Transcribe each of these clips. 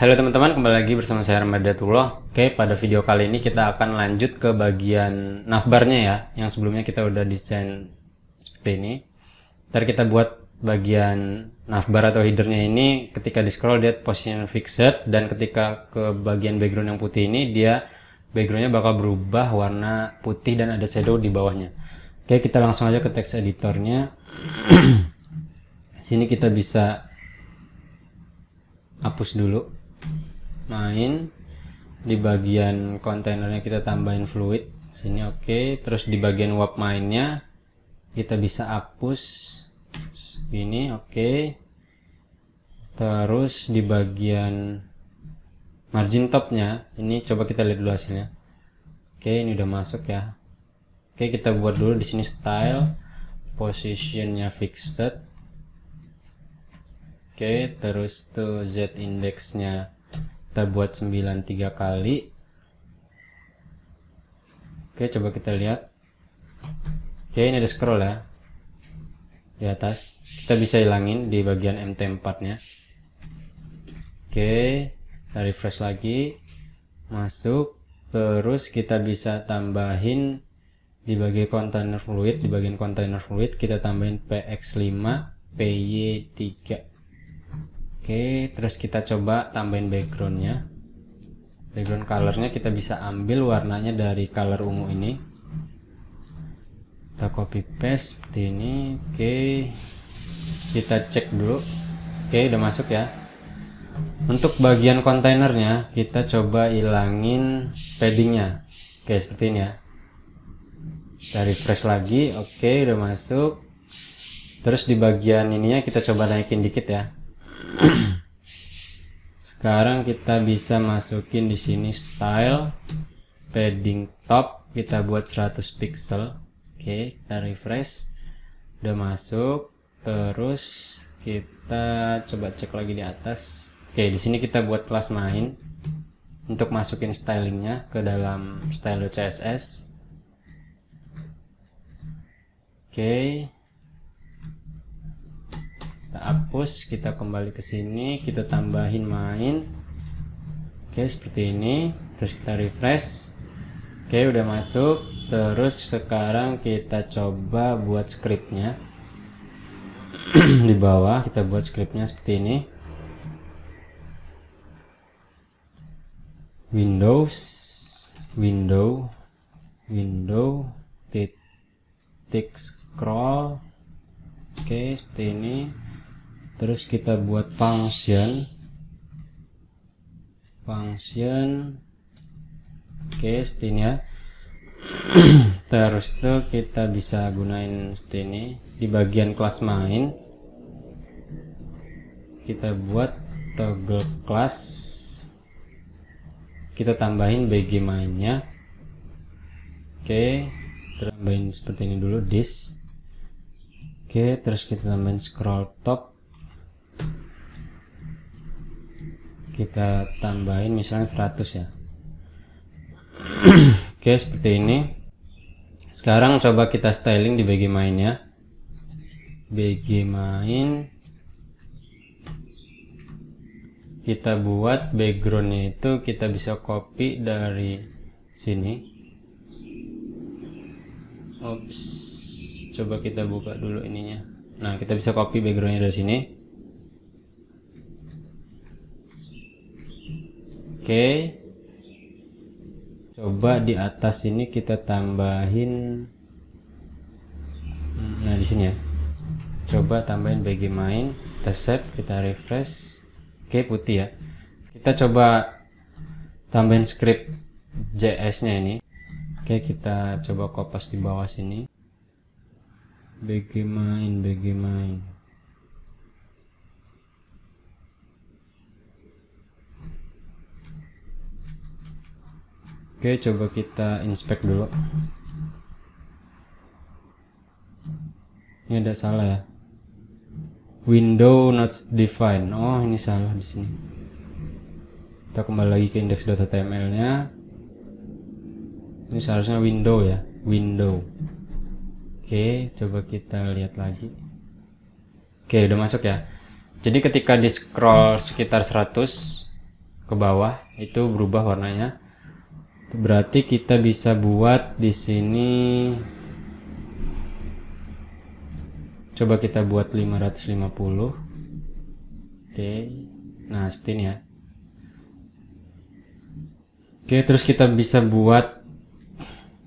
Halo teman-teman, kembali lagi bersama saya Ramadhatullah. Oke, pada video kali ini kita akan lanjut ke bagian navbarnya ya. Yang sebelumnya kita udah desain seperti ini. Ntar kita buat bagian navbar atau headernya ini, ketika di scroll dia position fixed, dan ketika ke bagian background yang putih ini, dia backgroundnya bakal berubah warna putih dan ada shadow di bawahnya. Oke, kita langsung aja ke text editornya. Sini kita bisa hapus dulu, main di bagian kontainernya kita tambahin fluid sini. Oke, terus di bagian wrap mainnya kita bisa hapus ini. Oke, terus di bagian margin topnya ini coba kita lihat dulu hasilnya. Oke, ini udah masuk ya. Oke, kita buat dulu di sini style, positionnya fixed. Oke, terus tuh Z indexnya kita buat 93 kali. Oke, coba kita lihat. Oke, ini ada scroll ya di atas. Kita bisa hilangin di bagian MT4 nya. Oke, kita refresh lagi, masuk. Terus kita bisa tambahin di bagian container fluid. Di bagian container fluid kita tambahin PX5 PY3. Oke, terus kita coba tambahin backgroundnya. Background colornya kita bisa ambil warnanya dari color ungu ini. Kita copy paste seperti ini. Oke, kita cek dulu. Oke, udah masuk ya. Untuk bagian kontainernya kita coba hilangin paddingnya. Oke, seperti ini ya. Kita refresh lagi. Oke, udah masuk. Terus di bagian ininya kita coba naikin dikit ya. Sekarang kita bisa masukin di sini style, padding top kita buat 100 pixel. Oke, kita refresh, udah masuk. Terus kita coba cek lagi di atas. Oke, di sini kita buat kelas main untuk masukin stylingnya ke dalam style.css. Oke, kita hapus, kita kembali ke sini, kita tambahin main. Oke, seperti ini. Terus kita refresh. Oke, udah masuk. Terus sekarang kita coba buat scriptnya. Di bawah kita buat scriptnya seperti ini. Window titik scroll. Oke, seperti ini. Terus kita buat function. Oke, seperti ini ya. Terus tuh kita bisa gunain seperti ini. Di bagian kelas main kita buat toggle class. Kita tambahin BG mainnya. Oke, tambahin seperti ini dulu, this. Oke, terus kita tambahin scroll top. Kita tambahin misalnya 100 ya. Oke, seperti ini. Sekarang coba kita styling di BG mainnya. BG main. Kita buat backgroundnya itu kita bisa copy dari sini. Oops, coba kita buka dulu ininya. Nah, kita bisa copy backgroundnya dari sini. Oke, coba di atas ini kita tambahin. Nah, di sini ya. Coba tambahin BG main, kita save, kita refresh. Oke, putih ya. Kita coba tambahin script JS nya ini. Oke, kita coba kopas di bawah sini. BG main. Oke, coba kita inspect dulu. Ini ada salah ya. Window not defined. Oh, ini salah di sini. Kita kembali lagi ke index.html-nya. Ini seharusnya window ya. Window. Oke, coba kita lihat lagi. Oke, udah masuk ya. Jadi ketika di scroll sekitar 100 ke bawah itu berubah warnanya. Berarti kita bisa buat di sini, coba kita buat 550. Oke, nah seperti ini ya. Oke, terus kita bisa buat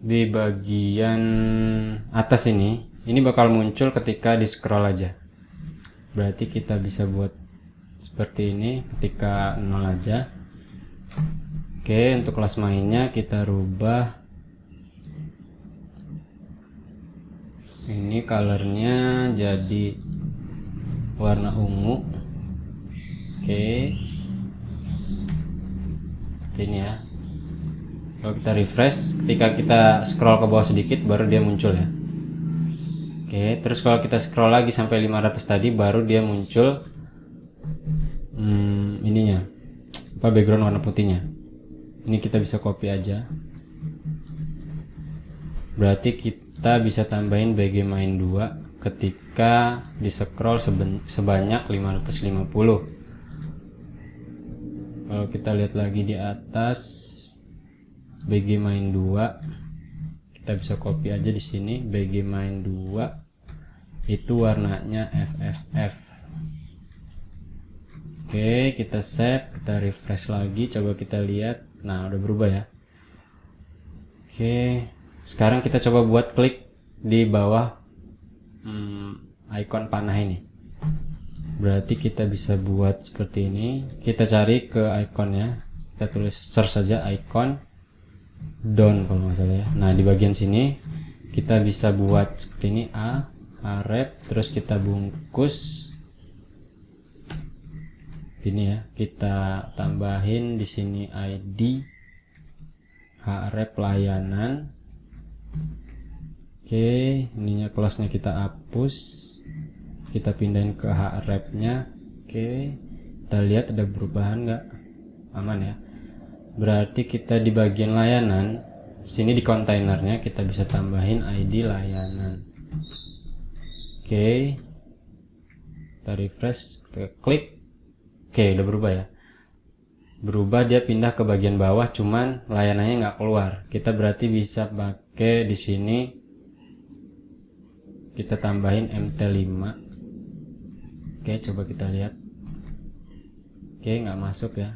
di bagian atas ini bakal muncul ketika di scroll aja. Berarti kita bisa buat seperti ini ketika 0 aja. Oke, untuk kelas mainnya kita rubah ini colornya jadi warna ungu. Oke, seperti ini ya. Kalau kita refresh, ketika kita scroll ke bawah sedikit baru dia muncul ya. Oke, terus kalau kita scroll lagi sampai 500 tadi baru dia muncul ininya, background warna putihnya. Ini kita bisa copy aja. Berarti kita bisa tambahin BG main 2 ketika di scroll sebanyak 550. Kalau kita lihat lagi di atas BG main 2, kita bisa copy aja di sini. BG main 2 itu warnanya FFF. Oke, kita save, kita refresh lagi, coba kita lihat. Nah, udah berubah ya. Oke, sekarang kita coba buat klik di bawah icon panah ini. Berarti kita bisa buat seperti ini. Kita cari ke iconnya, kita tulis search saja icon down kalau nggak salah ya. Nah, di bagian sini kita bisa buat seperti ini, href, terus kita bungkus ini ya, kita tambahin di sini ID href layanan. Oke, ininya kelasnya kita hapus, kita pindahin ke hrefnya. Oke, kita lihat ada perubahan nggak? Aman ya. Berarti kita di bagian layanan sini di kontainernya kita bisa tambahin ID layanan. Oke, kita refresh, kita klik. Oke, udah berubah ya. Berubah, dia pindah ke bagian bawah, cuman layanannya nggak keluar. Kita berarti bisa pakai di sini. Kita tambahin MT5. Oke, coba kita lihat. Oke, nggak masuk ya.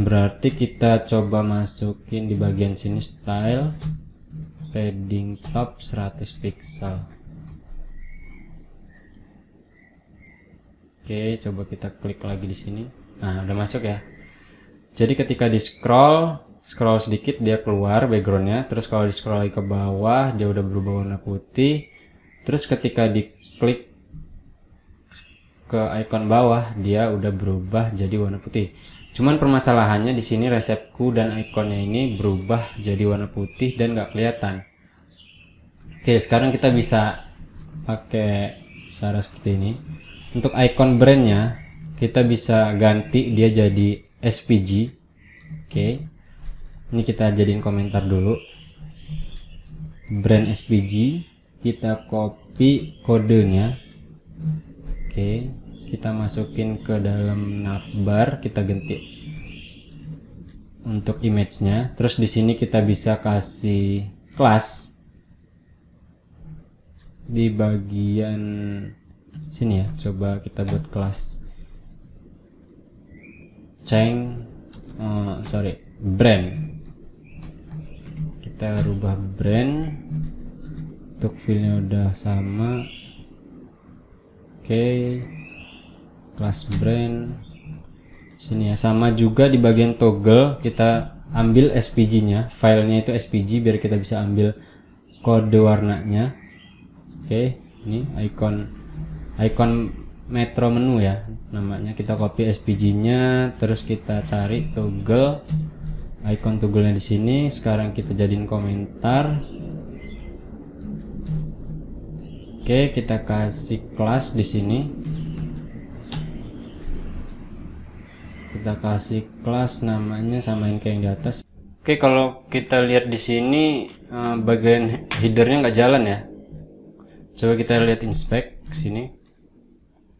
Berarti kita coba masukin di bagian sini style padding top 100 pixel. Oke, coba kita klik lagi di sini. Nah, udah masuk ya. Jadi ketika di scroll sedikit dia keluar backgroundnya. Terus kalau di scroll lagi ke bawah dia udah berubah warna putih. Terus ketika diklik ke icon bawah dia udah berubah jadi warna putih. Cuman permasalahannya di sini resepku dan ikonnya ini berubah jadi warna putih dan nggak kelihatan. Oke, sekarang kita bisa pakai cara seperti ini. Untuk icon brandnya kita bisa ganti dia jadi SPG. Oke, ini kita jadiin komentar dulu. Brand SPG, kita copy kodenya. Oke, kita masukin ke dalam navbar, kita ganti untuk image-nya. Terus di sini kita bisa kasih kelas di bagian sini ya. Coba kita buat kelas brand. Kita rubah brand. Untuk filenya udah sama. Oke, kelas brand sini ya, sama juga di bagian toggle kita ambil SPG-nya, filenya itu SPG biar kita bisa ambil kode warnanya. Oke, ini icon metro menu ya namanya, kita copy SPG-nya, terus kita cari toggle, icon toggle-nya di sini. Sekarang kita jadiin komentar. Oke, kita kasih kelas di sini. Kita kasih kelas namanya samain kayak yang di atas. Oke, kalau kita lihat di sini bagian headernya nggak jalan ya. Coba kita lihat inspect sini.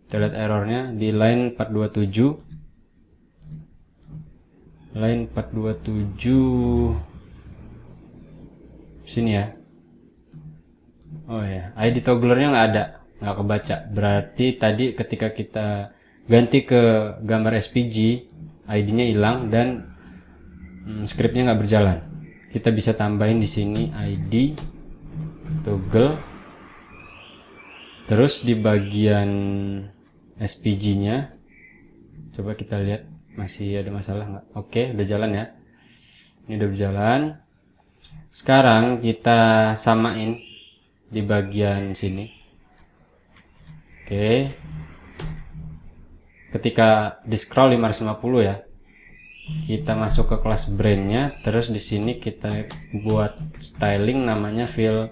Kita lihat errornya di line 427. line 427 sini ya. Oh ya, ID togglernya nggak ada, nggak kebaca. Berarti tadi ketika kita ganti ke gambar SPG, ID-nya hilang dan scriptnya nggak berjalan. Kita bisa tambahin di sini ID toggle, terus di bagian SPG-nya coba kita lihat masih ada masalah nggak. Oke, udah jalan ya, ini udah berjalan. Sekarang kita samain di bagian sini. Oke, ketika di scroll 550 ya, kita masuk ke kelas brandnya, terus di sini kita buat styling namanya fill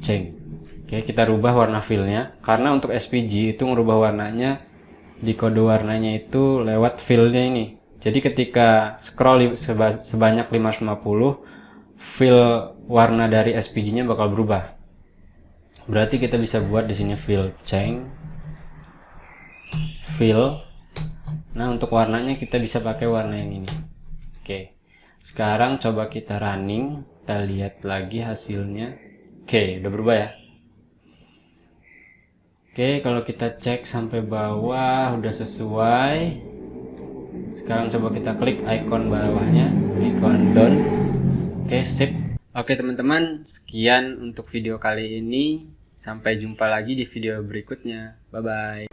change. Oke, kita rubah warna fillnya, karena untuk SPG itu ngerubah warnanya di kode warnanya itu lewat fillnya ini. Jadi ketika scroll sebanyak 550, fill warna dari SPG-nya bakal berubah. Berarti kita bisa buat di sini fill change, fill. Nah, untuk warnanya kita bisa pakai warna yang ini. Oke, sekarang coba kita running, kita lihat lagi hasilnya. Oke, udah berubah ya. Oke, kalau kita cek sampai bawah udah sesuai. Sekarang coba kita klik icon bawahnya, icon down. Oke, sip. Oke teman-teman, sekian untuk video kali ini. Sampai jumpa lagi di video berikutnya. Bye bye.